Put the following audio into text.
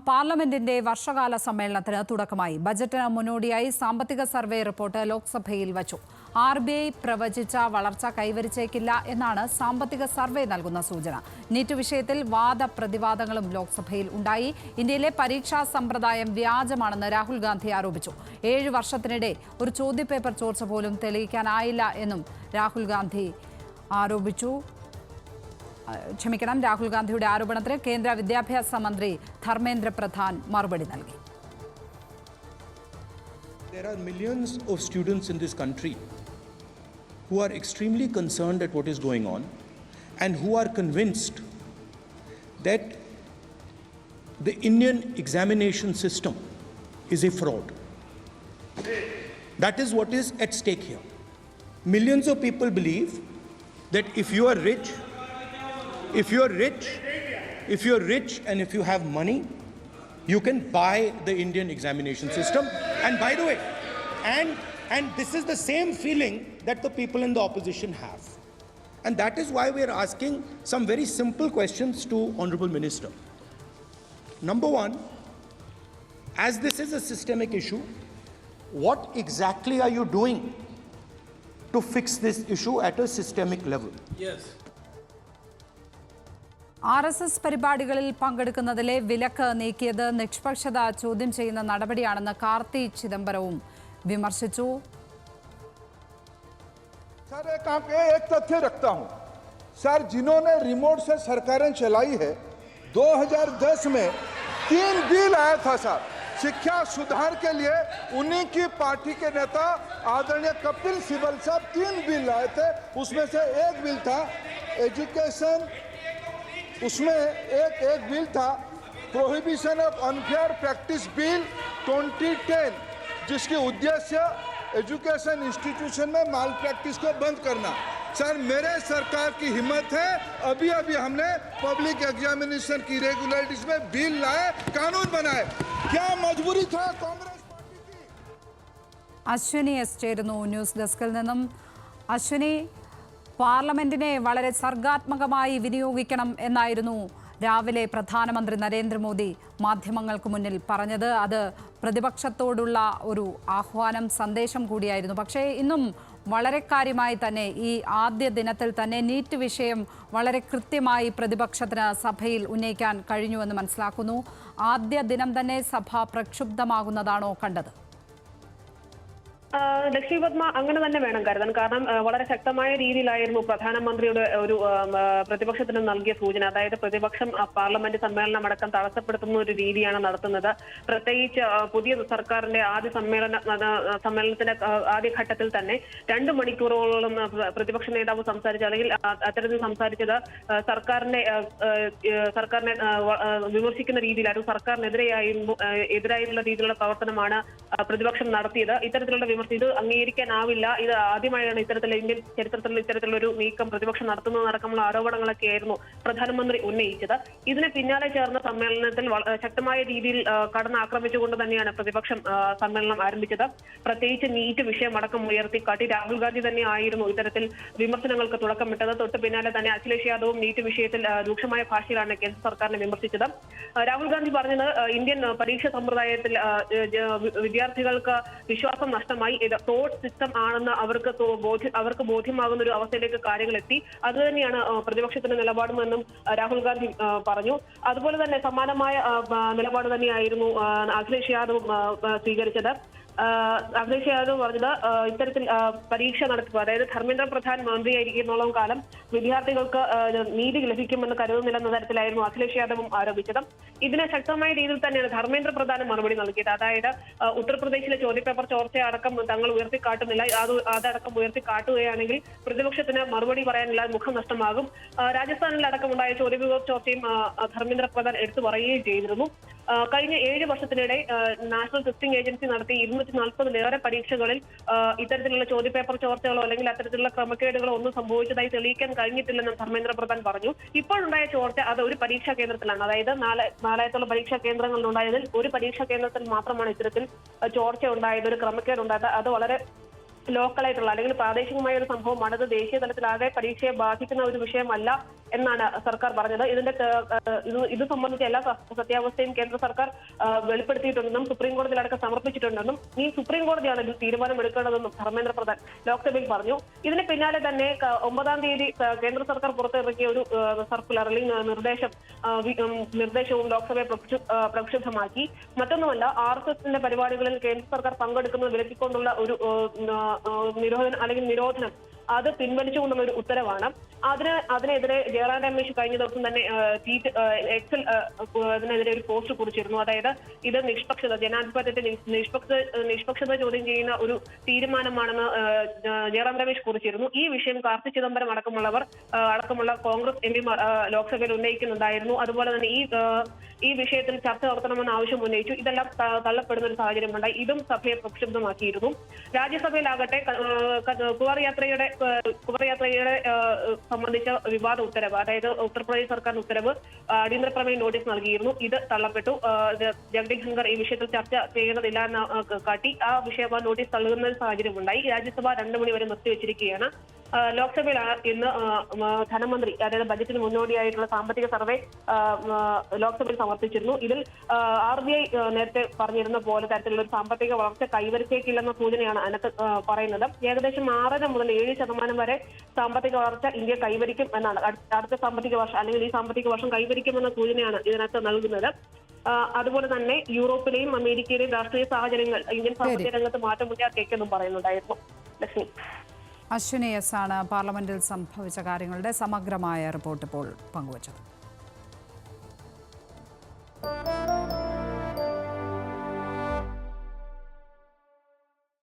പാർലമെന്റിന്റെ വർഷകാല സമ്മേളനത്തിന് തുടക്കമായി. ബജറ്റിന് മുന്നോടിയായി സാമ്പത്തിക സർവേ റിപ്പോർട്ട് ലോക്സഭയിൽ വച്ചു. RBI പ്രവചിച്ച വളർച്ച കൈവരിച്ചേക്കില്ല എന്നാണ് സാമ്പത്തിക സർവേ നൽകുന്ന സൂചന. നീറ്റ് വിഷയത്തിൽ വാദപ്രതിവാദങ്ങളും ലോക്സഭയിൽ ഉണ്ടായി. ഇന്ത്യയിലെ പരീക്ഷാ സമ്പ്രദായം വ്യാജമാണെന്ന് രാഹുൽ ഗാന്ധി ആരോപിച്ചു. 7 വർഷത്തിനിടെ ഒരു ചോദ്യപേപ്പർ ചോർച്ച പോലും തെളിയിക്കാനായില്ല എന്നും രാഹുൽ ഗാന്ധി ആരോപിച്ചു. രാഹുൽ ഗാന്ധിയുടെ ആരോപണത്തിന് കേന്ദ്ര വിദ്യാഭ്യാസ മന്ത്രി ധർമ്മേന്ദ്ര പ്രധാൻ മറുപടി നൽകി. There are millions of students in this country who are extremely concerned at what is going on and who are convinced that the Indian examination system is a fraud. That is what is at stake here. Millions of people believe that if you are rich and if you have money, you can buy the Indian examination system. And by the way, and this is the same feeling that the people in the opposition have. And that is why we are asking some very simple questions to Honorable Minister. Number one, as this is a systemic issue, what exactly are you doing to fix this issue at a systemic level? Yes. RSS പരിപാടികളിൽ പങ്കെടുക്കുന്നതിലെ വിലക്ക് നീക്കിയത് നിഷ്പക്ഷത ചോദ്യം ചെയ്യുന്ന നടപടിയാണെന്ന് കാർത്തി ചിദംബരവും വിമർശിച്ചു. Sir एक तथ्य रखता हूं सर, जिन्होंने रिमोट से सरकारें चलाई है 2010 में 3 बिल आया था सर शिक्षा सुधार के लिए। उन्हीं की पार्टी के नेता आदरणीय कपिल सिब्बल साहब 3 बिल लाए थे। उसमें से एक बिल था एजुकेशन, उसमें एक बिल था prohibition of unfair practice bill 2010, जिसकी उद्देश्य एजुकेशन इंस्टीट्यूशन में माल प्रैक्टिस को बंद करना। सर मेरे सरकार की हिम्मत है, अभी हमने पब्लिक एग्जामिनेशन की रेगुलरिटीज में बिल लाए, कानून बनाए। क्या मजबूरी था कांग्रेस पार्टी की? അശ്വിനി എസ് ചേരുന്നു ന്യൂസ് ഡെസ്കിൽ നിന്നും. അശ്വിനി, പാർലമെന്റിനെ വളരെ സർഗാത്മകമായി വിനിയോഗിക്കണം എന്നായിരുന്നു രാവിലെ പ്രധാനമന്ത്രി നരേന്ദ്രമോദി മാധ്യമങ്ങൾക്ക് മുന്നിൽ പറഞ്ഞത്. അത് പ്രതിപക്ഷത്തോടുള്ള ഒരു ആഹ്വാനം, സന്ദേശം കൂടിയായിരുന്നു. പക്ഷേ ഇന്നും വളരെ കാര്യമായി തന്നെ ഈ ആദ്യ ദിനത്തിൽ തന്നെ നീറ്റ് വിഷയം വളരെ കൃത്യമായി പ്രതിപക്ഷത്തിന് സഭയിൽ ഉന്നയിക്കാൻ കഴിഞ്ഞുവെന്ന് മനസ്സിലാക്കുന്നു. ആദ്യ ദിനം തന്നെ സഭ പ്രക്ഷുബ്ധമാകുന്നതാണോ കണ്ടത്? ലക്ഷ്മി പത്മ, അങ്ങനെ തന്നെ വേണം കരുതാൻ. കാരണം വളരെ ശക്തമായ രീതിയിലായിരുന്നു പ്രധാനമന്ത്രിയുടെ ഒരു പ്രതിപക്ഷത്തിന് നൽകിയ സൂചന. അതായത് പ്രതിപക്ഷം പാർലമെന്റ് സമ്മേളനം അടക്കം തടസ്സപ്പെടുത്തുന്ന ഒരു രീതിയാണ് നടത്തുന്നത്. പ്രത്യേകിച്ച് പുതിയ സർക്കാരിന്റെ ആദ്യ സമ്മേളനത്തിന്റെ ആദ്യഘട്ടത്തിൽ തന്നെ 2 മണിക്കൂറോളം പ്രതിപക്ഷ നേതാവ് സംസാരിച്ചു, അല്ലെങ്കിൽ അത്തരത്തിൽ സംസാരിച്ചത് സർക്കാരിനെ വിമർശിക്കുന്ന രീതിയിലായിരുന്നു. എതിരായുള്ള രീതിയിലുള്ള പ്രവർത്തനമാണ് പ്രതിപക്ഷം നടത്തിയത്. ഇത്തരത്തിലുള്ള ഇത് അംഗീകരിക്കാനാവില്ല. ഇത് ആദ്യമായാണ് ഇന്ത്യൻ ചരിത്രത്തിൽ ഇത്തരത്തിലൊരു നീക്കം പ്രതിപക്ഷം നടത്തുന്നതടക്കമുള്ള ആരോപണങ്ങളൊക്കെ ആയിരുന്നു പ്രധാനമന്ത്രി ഉന്നയിച്ചത്. ഇതിന് പിന്നാലെ ചേർന്ന സമ്മേളനത്തിൽ ശക്തമായ രീതിയിൽ കടന്നാക്രമിച്ചുകൊണ്ട് തന്നെയാണ് പ്രതിപക്ഷം സമ്മേളനം ആരംഭിച്ചത്. പ്രത്യേകിച്ച് നീറ്റ് വിഷയം അടക്കം ഉയർത്തിക്കാട്ടി രാഹുൽ ഗാന്ധി തന്നെ ആയിരുന്നു ഇത്തരത്തിൽ വിമർശനങ്ങൾക്ക് തുടക്കമിട്ടത്. തൊട്ട് പിന്നാലെ തന്നെ അഖിലേഷ് യാദവും നീറ്റ് വിഷയത്തിൽ രൂക്ഷമായ ഭാഷയിലാണ് കേന്ദ്ര സർക്കാരിനെ വിമർശിച്ചത്. രാഹുൽ ഗാന്ധി പറഞ്ഞത് ഇന്ത്യൻ പരീക്ഷാ സമ്പ്രദായത്തിൽ വിദ്യാർത്ഥികൾക്ക് വിശ്വാസം നഷ്ടമായി, തോട്ട് സിസ്റ്റം ആണെന്ന് അവർക്ക് ബോധ്യമാകുന്ന ഒരു അവസ്ഥയിലേക്ക് കാര്യങ്ങൾ എത്തി. അതുതന്നെയാണ് പ്രതിപക്ഷത്തിന്റെ നിലപാടുമെന്നും രാഹുൽ ഗാന്ധി പറഞ്ഞു. അതുപോലെ തന്നെ സമാനമായ നിലപാട് തന്നെയായിരുന്നു അഖിലേഷ് യാദവ് സ്വീകരിച്ചത്. അഖിലേഷ് യാദവ് പറഞ്ഞത് ഇത്തരത്തിൽ പരീക്ഷ നടത്തുക, അതായത് ധർമ്മേന്ദ്ര പ്രധാൻ മന്ത്രിയായിരിക്കുന്നുള്ളതും കാലം വിദ്യാർത്ഥികൾക്ക് നീതി ലഭിക്കുമെന്ന് കരുതുന്നില്ലെന്ന തരത്തിലായിരുന്നു അഖിലേഷ് യാദവും ആരോപിച്ചത്. ഇതിന് ശക്തമായ രീതിയിൽ തന്നെയാണ് ധർമ്മേന്ദ്ര പ്രധാൻ മറുപടി നൽകിയത്. അതായത് ഉത്തർപ്രദേശിലെ ചോദ്യപേപ്പർ ചോർച്ചയടക്കം തങ്ങൾ ഉയർത്തിക്കാട്ടുന്നില്ല, അതടക്കം ഉയർത്തിക്കാട്ടുകയാണെങ്കിൽ പ്രതിപക്ഷത്തിന് മറുപടി പറയാനില്ല, മുഖം നഷ്ടമാകും. രാജസ്ഥാനിലടക്കമുണ്ടായ ചോദ്യപേപ്പർ ചോർച്ചയും ധർമ്മേന്ദ്ര പ്രധാൻ എടുത്തു പറയുകയും ചെയ്തിരുന്നു. കഴിഞ്ഞ 7 വർഷത്തിനിടെ നാഷണൽ ടെസ്റ്റിംഗ് ഏജൻസി നടത്തി 240-ലേറെ പരീക്ഷകളിൽ ഇത്തരത്തിലുള്ള ചോദ്യപേപ്പർ ചോർച്ചകളോ അല്ലെങ്കിൽ അത്തരത്തിലുള്ള ക്രമക്കേടുകളോ ഒന്നും സംഭവിച്ചതായി തെളിയിക്കാൻ കഴിഞ്ഞിട്ടില്ലെന്നും ധർമ്മേന്ദ്ര പ്രധാൻ പറഞ്ഞു. ഇപ്പോഴുണ്ടായ ചോർച്ച അത് ഒരു പരീക്ഷാ കേന്ദ്രത്തിലാണ്. അതായത് 4,000 പരീക്ഷാ കേന്ദ്രങ്ങളിലുണ്ടായതിൽ ഒരു പരീക്ഷാ കേന്ദ്രത്തിൽ മാത്രമാണ് ഇത്തരത്തിൽ ചോർച്ച ഉണ്ടായത്, ഒരു ക്രമക്കേട് ഉണ്ടായത്. അത് വളരെ ലോക്കലായിട്ടുള്ള അല്ലെങ്കിൽ പ്രാദേശികമായ ഒരു സംഭവമാണ്. ഇത് ദേശീയ തലത്തിലാകെ പരീക്ഷയെ ബാധിക്കുന്ന ഒരു വിഷയമല്ല എന്നാണ് സർക്കാർ പറഞ്ഞത്. ഇത് സംബന്ധിച്ച എല്ലാ സത്യാവസ്ഥയും കേന്ദ്ര സർക്കാർ വെളിപ്പെടുത്തിയിട്ടുണ്ടെന്നും സുപ്രീം കോടതിയിലടക്കം സമർപ്പിച്ചിട്ടുണ്ടെന്നും ഈ സുപ്രീം കോടതിയാണ് ഇതിൽ തീരുമാനമെടുക്കേണ്ടതെന്നും ധർമ്മേന്ദ്ര പ്രധാൻ ലോക്സഭയിൽ പറഞ്ഞു. ഇതിന് പിന്നാലെ തന്നെ 9-ാം തീയതി കേന്ദ്ര സർക്കാർ പുറത്തിറക്കിയ ഒരു സർക്കുലർ അല്ലെങ്കിൽ നിർദ്ദേശവും ലോക്സഭയെ പ്രക്ഷുബ്ധമാക്കി. മറ്റൊന്നുമല്ല, RSSന്റെ പരിപാടികളിൽ കേന്ദ്ര സർക്കാർ പങ്കെടുക്കുന്നത് വിലക്കിക്കൊണ്ടുള്ള ഒരു നിരോധനം അത് പിൻവലിച്ചുകൊണ്ടുള്ള ഒരു ഉത്തരവാണ്. അതിനെതിരെ ജയറാം രമേശ് കഴിഞ്ഞ ദിവസം തന്നെ എക്സിൽ അതിനെതിരെ ഒരു പോസ്റ്റ് കുറിച്ചിരുന്നു. അതായത് ഇത് നിഷ്പക്ഷത, ജനാധിപത്യത്തെ നിഷ്പക്ഷത ചോദ്യം ചെയ്യുന്ന ഒരു തീരുമാനമാണെന്ന് ജയറാം രമേശ് കുറിച്ചിരുന്നു. ഈ വിഷയം കാർത്തി ചിദംബരം അടക്കമുള്ള കോൺഗ്രസ് MPമാർ ലോക്സഭയിൽ ഉന്നയിക്കുന്നുണ്ടായിരുന്നു. അതുപോലെ തന്നെ ഈ വിഷയത്തിൽ ചർച്ച നടത്തണമെന്ന ആവശ്യം ഉന്നയിച്ചു. ഇതെല്ലാം തള്ളപ്പെടുന്ന ഒരു സാഹചര്യമുണ്ടായി. ഇതും സഭയെ പ്രക്ഷുബ്ധമാക്കിയിരുന്നു. രാജ്യസഭയിലാകട്ടെ കുവർ യാത്രയുടെ സംബന്ധിച്ച വിവാദ ഉത്തരവ്, അതായത് ഉത്തർപ്രദേശ് സർക്കാർ ഉത്തരവ് അടിയന്തര പ്രമേയ നോട്ടീസ് നൽകിയിരുന്നു. ഇത് തള്ളപ്പെട്ടു. ജഗദീപ് ധൻഖർ ഈ വിഷയത്തിൽ ചർച്ച ചെയ്യേണ്ടതില്ല എന്ന് കാട്ടി ആ വിഷയം നോട്ടീസ് തള്ളുന്ന ഒരു സാഹചര്യമുണ്ടായി. രാജ്യസഭ 2 മണി വരെ നിർത്തിവെച്ചിരിക്കുകയാണ്. ലോക്സഭയിൽ ഇന്ന് ധനമന്ത്രി, അതായത് ബജറ്റിന് മുന്നോടിയായിട്ടുള്ള സാമ്പത്തിക സർവേ ലോക്സഭയിൽ സമർപ്പിച്ചിരുന്നു. ഇതിൽ RBI നേരത്തെ പറഞ്ഞിരുന്ന പോലെ തരത്തിലുള്ള ഒരു സാമ്പത്തിക വളർച്ച കൈവരിച്ചേക്കില്ലെന്ന സൂചനയാണ് അതിനകത്ത് പറയുന്നത്. ഏകദേശം 6.5 മുതൽ 7% വരെ സാമ്പത്തിക വളർച്ച ഇന്ത്യ കൈവരിക്കും എന്നാണ് അടുത്ത സാമ്പത്തിക വർഷം, അല്ലെങ്കിൽ ഈ സാമ്പത്തിക വർഷം കൈവരിക്കുമെന്ന സൂചനയാണ് ഇതിനകത്ത് നൽകുന്നത്. അതുപോലെ തന്നെ യൂറോപ്പിലെയും അമേരിക്കയിലെയും രാഷ്ട്രീയ സാഹചര്യങ്ങൾ ഇന്ത്യൻ സാമ്പത്തിക രംഗത്ത് മാറ്റം ഉണ്ടാക്കിയേക്കെന്നും പറയുന്നുണ്ടായിരുന്നു. ലക്ഷ്മി. അശ്വിനി S ആണ് പാർലമെന്റിൽ സംഭവിച്ച കാര്യങ്ങളുടെ സമഗ്രമായ റിപ്പോർട്ട് ഇപ്പോൾ പങ്കുവച്ചത്.